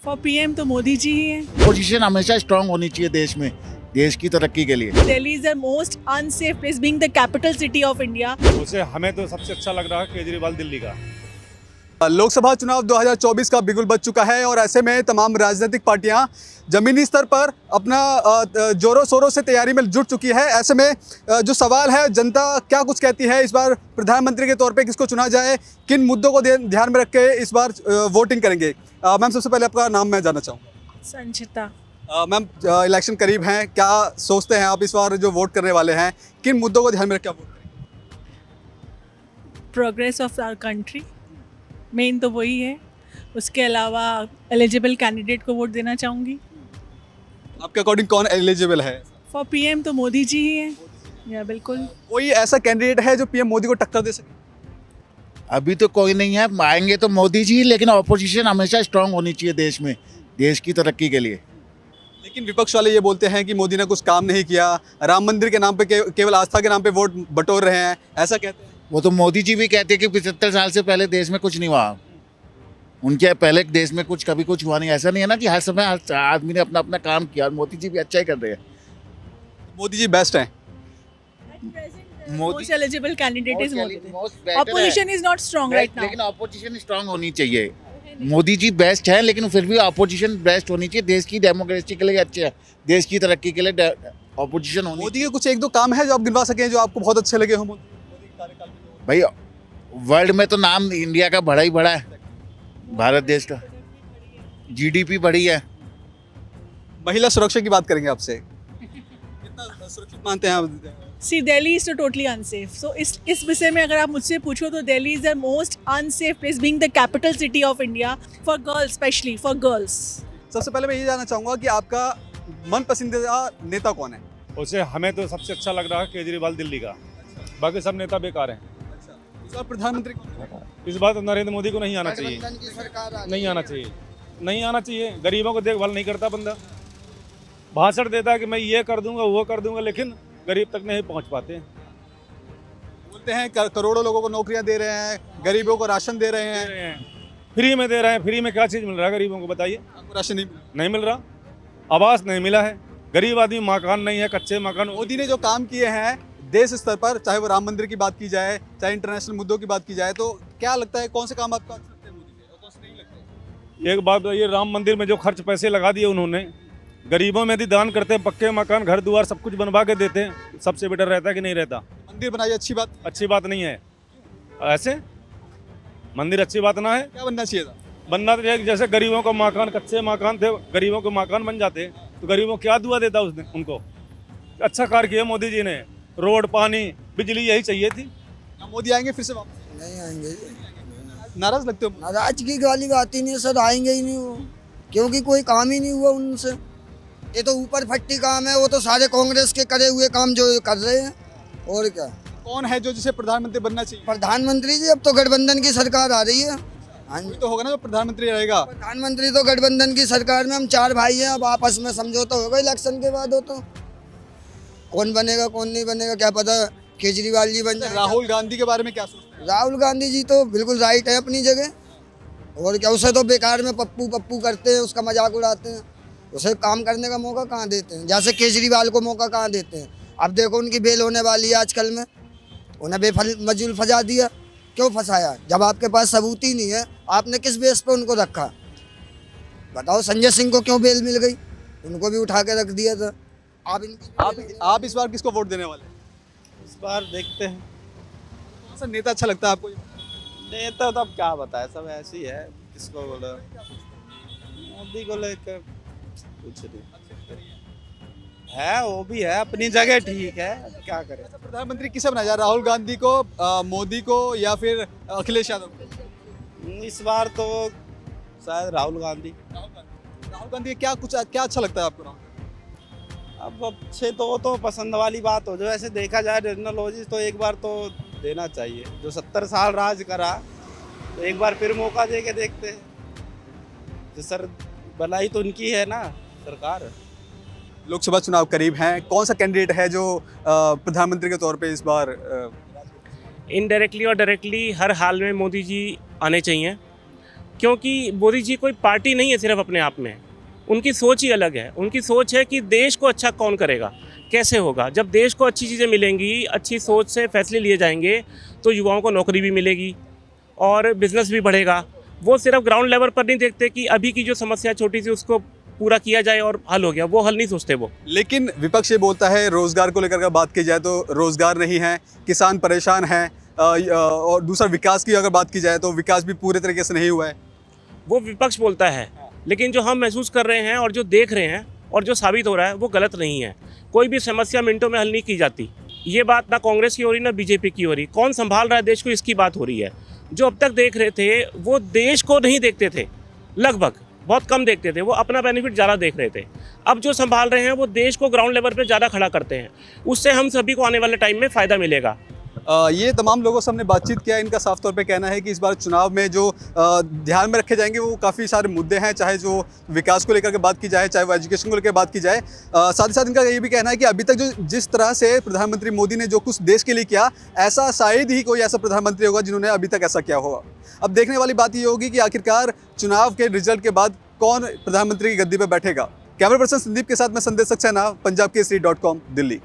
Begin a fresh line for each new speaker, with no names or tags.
For PM तो मोदी जी ही हैं।
Position हमेशा स्ट्रांग होनी चाहिए देश में, देश की तरक्की के लिए।
Delhi is the most unsafe place being the capital city of India.
उसे हमें तो सबसे अच्छा लग रहा है केजरीवाल दिल्ली का।
लोकसभा चुनाव 2024 का बिगुल बज चुका है और ऐसे में तमाम राजनीतिक पार्टियां जमीनी स्तर पर अपना जोरों शोरों से तैयारी में जुट चुकी है। ऐसे में जो सवाल है, जनता क्या कुछ कहती है, इस बार प्रधानमंत्री के तौर पे किसको चुना जाए, किन मुद्दों को ध्यान में रख के इस बार वोटिंग करेंगे। मैम, सबसे पहले आपका नाम मैं जानना चाहूँ।
संचिता।
मैम, इलेक्शन करीब हैं, क्या सोचते हैं आप इस बार जो वोट करने वाले हैं, किन मुद्दों को ध्यान में रख के आप वोट करेंगे?
Progress of our country main तो वही है। उसके अलावा एलिजिबल कैंडिडेट को वोट देना चाहूँगी।
आपके अकॉर्डिंग कौन एलिजिबल है?
फॉर पीएम तो मोदी जी ही हैं। या बिल्कुल।
कोई ऐसा कैंडिडेट है जो पीएम मोदी को टक्कर दे सके?
अभी तो कोई नहीं है, आएंगे तो मोदी जी, लेकिन ऑपोजिशन हमेशा स्ट्रांग होनी चाहिए देश में, देश की तरक्की के लिए।
लेकिन विपक्ष वाले ये बोलते हैं कि मोदी ने कुछ काम नहीं किया, राम मंदिर के नाम पे केवल आस्था के नाम पे वोट बटोर रहे हैं, ऐसा कहते हैं।
वो तो मोदी जी भी कहते हैं कि 75 साल से पहले देश में कुछ नहीं हुआ, उनके पहले देश में कभी कुछ हुआ नहीं। ऐसा नहीं है ना कि हर समय हर आदमी ने अपना अपना काम किया, और मोदी जी भी अच्छा ही कर रहे हैं।
मोदी जी बेस्ट हैं।
Most eligible candidate is Modi.
Most better
opposition is not strong right
लेकिन
नाउ।
ऑपोजिशन स्ट्रांग होनी चाहिए। मोदी जी बेस्ट है, लेकिन फिर भी ऑपोजिशन बेस्ट होनी चाहिए। देश की डेमोक्रेसी के लिए अच्छे है, देश की तरक्की के लिए ऑपोजिशन होनी।
मोदी के कुछ एक दो काम है जो आप गिनवा सकें जो आपको बहुत अच्छे लगे हो मोदी के कार्यकाल में?
भाई, वर्ल्ड में तो नाम इंडिया का बड़ा ही बड़ा है, भारत देश का जीडीपी बढ़ी है।
महिला सुरक्षा की बात करेंगे आपसे, कितना सुरक्षित मानते हैं आप?
सी दिल्ली इज तो टोटली अनसेफ। सो इस विषय में अगर आप मुझसे पूछो तो Delhi is the most unsafe place being the capital city of India for girls, specially for girls.
सबसे पहले मैं ये जानना चाहूँगा कि आपका मन पसंदीदा नेता कौन है?
उसे हमें तो सबसे अच्छा लग रहा है केजरीवाल दिल्ली का। बाकी सब नेता बेकार हैं।
इस बार प्रधानमंत्री कौन है?
इस बात नरेंद्र मोदी को नहीं आना चाहिए, नहीं आना चाहिए, नहीं आना चाहिए। गरीबों को देखभाल नहीं करता बंदा, भाषण देता है कि मैं ये कर दूंगा वो कर दूंगा, लेकिन गरीब तक नहीं पहुंच पाते।
बोलते हैं करोड़ों लोगों को नौकरियां दे रहे हैं, गरीबों को राशन दे रहे हैं।
फ्री में दे रहे हैं। फ्री में क्या चीज़ मिल रहा है गरीबों को, बताइए?
आपको राशन
नहीं मिल रहा। आवास नहीं मिला है, गरीब आदमी मकान नहीं है, कच्चे मकान।
मोदी ने जो काम किए हैं देश स्तर पर, चाहे वो राम मंदिर की बात की जाए, चाहे इंटरनेशनल मुद्दों की बात की जाए, तो क्या लगता है कौन से काम आपको अच्छे लगते हैं मोदी के और कौन से नहीं लगते?
एक बात तो ये, राम मंदिर में जो खर्च पैसे लगा दिए उन्होंने, गरीबों में यदि दान करते हैं, पक्के मकान घर द्वार सब कुछ बनवा के देते हैं, सबसे बेटर रहता है कि नहीं रहता?
मंदिर बनाइए, अच्छी बात
नहीं है। ऐसे मंदिर अच्छी बात ना है।
क्या बनना चाहिए था?
बनना तो चाहिए कि जैसे गरीबों का मकान, कच्चे मकान थे, गरीबों के मकान बन जाते तो गरीबों को क्या दुआ देता उसने उनको। अच्छा कार्य किया मोदी जी ने, रोड, पानी, बिजली यही चाहिए थी।
मोदी आएंगे फिर से वापस?
नहीं आएंगे।
नाराज लगते हो?
नाराजगी वाली बात ही नहीं है सर, आएंगे ही नहीं वो, क्योंकि कोई काम ही नहीं हुआ उनसे। ये तो ऊपर फट्टी काम है, वो तो सारे कांग्रेस के करे हुए काम जो कर रहे हैं, और क्या।
कौन है जो जिसे प्रधानमंत्री बनना चाहिए?
प्रधानमंत्री जी, अब तो गठबंधन की सरकार आ रही है। हाँ जी,
कोई तो होगा ना जो प्रधानमंत्री रहेगा।
प्रधानमंत्री तो गठबंधन की सरकार में हम चार भाई हैं, अब आपस में समझौता होगा इलेक्शन के बाद। हो तो कौन बनेगा कौन नहीं बनेगा क्या पता, केजरीवाल जी बन जाए।
राहुल गांधी के बारे में क्या सोचते हैं?
राहुल गांधी जी तो बिल्कुल राइट है अपनी जगह, और क्या। उसे तो बेकार में पप्पू पप्पू करते हैं, उसका मजाक उड़ाते हैं, उसे काम करने का मौका कहाँ देते हैं। जैसे केजरीवाल को मौका कहाँ देते हैं। अब देखो उनकी बेल होने वाली है आजकल में, उन्हें बेफजूल फंसा दिया। क्यों फंसाया? जब आपके पास सबूत ही नहीं है, आपने किस बेस पे उनको रखा? बताओ। संजय सिंह को क्यों बेल मिल गई? उनको भी उठा के रख दिया था।
आप इस बार किसको वोट देने वाले हैं?
इस बार देखते हैं।
कौन सा नेता अच्छा लगता है आपको?
नेता तो अब क्या बताए, सब ऐसे ही है। किसको बोले? मोदी को लेकर कुछ नहीं है, वो भी है अपनी जगह ठीक है, क्या करें।
प्रधानमंत्री किसे बनाया जाए, राहुल गांधी को, मोदी को, या फिर अखिलेश यादव को?
इस बार तो शायद राहुल गांधी।
राहुल गांधी क्या अच्छा लगता है आपको?
अब अच्छे तो पसंद वाली बात हो, जो ऐसे देखा जाए टेक्नोलॉजी, तो एक बार तो देना चाहिए। जो 70 साल राज करा, तो एक बार फिर मौका दे के देखते हैं। जो सर भलाई तो उनकी है ना सरकार।
लोकसभा चुनाव करीब हैं, कौन सा कैंडिडेट है जो प्रधानमंत्री के तौर पे इस बार?
इनडायरेक्टली और डायरेक्टली हर हाल में मोदी जी आने चाहिए, क्योंकि मोदी जी कोई पार्टी नहीं है सिर्फ अपने आप में, उनकी सोच ही अलग है। उनकी सोच है कि देश को अच्छा कौन करेगा, कैसे होगा। जब देश को अच्छी चीज़ें मिलेंगी, अच्छी सोच से फैसले लिए जाएंगे, तो युवाओं को नौकरी भी मिलेगी और बिजनेस भी बढ़ेगा। वो सिर्फ ग्राउंड लेवल पर नहीं देखते कि अभी की जो समस्या छोटी सी उसको पूरा किया जाए और हल हो गया, वो हल नहीं सोचते वो।
लेकिन विपक्ष ये बोलता है रोजगार को लेकर अगर बात की जाए तो रोजगार नहीं है, किसान परेशान हैं, और दूसरा विकास की अगर बात की जाए तो विकास भी पूरे तरीके से नहीं हुआ है।
वो विपक्ष बोलता है, लेकिन जो हम महसूस कर रहे हैं और जो देख रहे हैं और जो साबित हो रहा है वो गलत नहीं है। कोई भी समस्या मिनटों में हल नहीं की जाती। ये बात ना कांग्रेस की हो रही ना बीजेपी की हो रही। कौन संभाल रहा है देश को, इसकी बात हो रही है। जो अब तक देख रहे थे वो देश को नहीं देखते थे, लगभग बहुत कम देखते थे, वो अपना बेनिफिट ज़्यादा देख रहे थे। अब जो संभाल रहे हैं वो देश को ग्राउंड लेवल पे ज़्यादा खड़ा करते हैं। उससे हम सभी को आने वाले टाइम में फ़ायदा मिलेगा।
ये तमाम लोगों से हमने बातचीत किया। इनका साफ तौर पे कहना है कि इस बार चुनाव में जो ध्यान में रखे जाएंगे वो काफ़ी सारे मुद्दे हैं, चाहे जो विकास को लेकर के बात की जाए, चाहे वो एजुकेशन को लेकर बात की जाए। साथ ही साथ इनका ये भी कहना है कि अभी तक जो जिस तरह से प्रधानमंत्री मोदी ने जो कुछ देश के लिए किया, ऐसा शायद ही कोई ऐसा प्रधानमंत्री होगा जिन्होंने अभी तक ऐसा किया होगा। अब देखने वाली बात ये होगी कि आखिरकार चुनाव के रिजल्ट के बाद कौन प्रधानमंत्री की गद्दी पर बैठेगा। कैमरा पर्सन संदीप के साथ मैं संदेश सक्सेना, पंजाब केसरी.com, दिल्ली।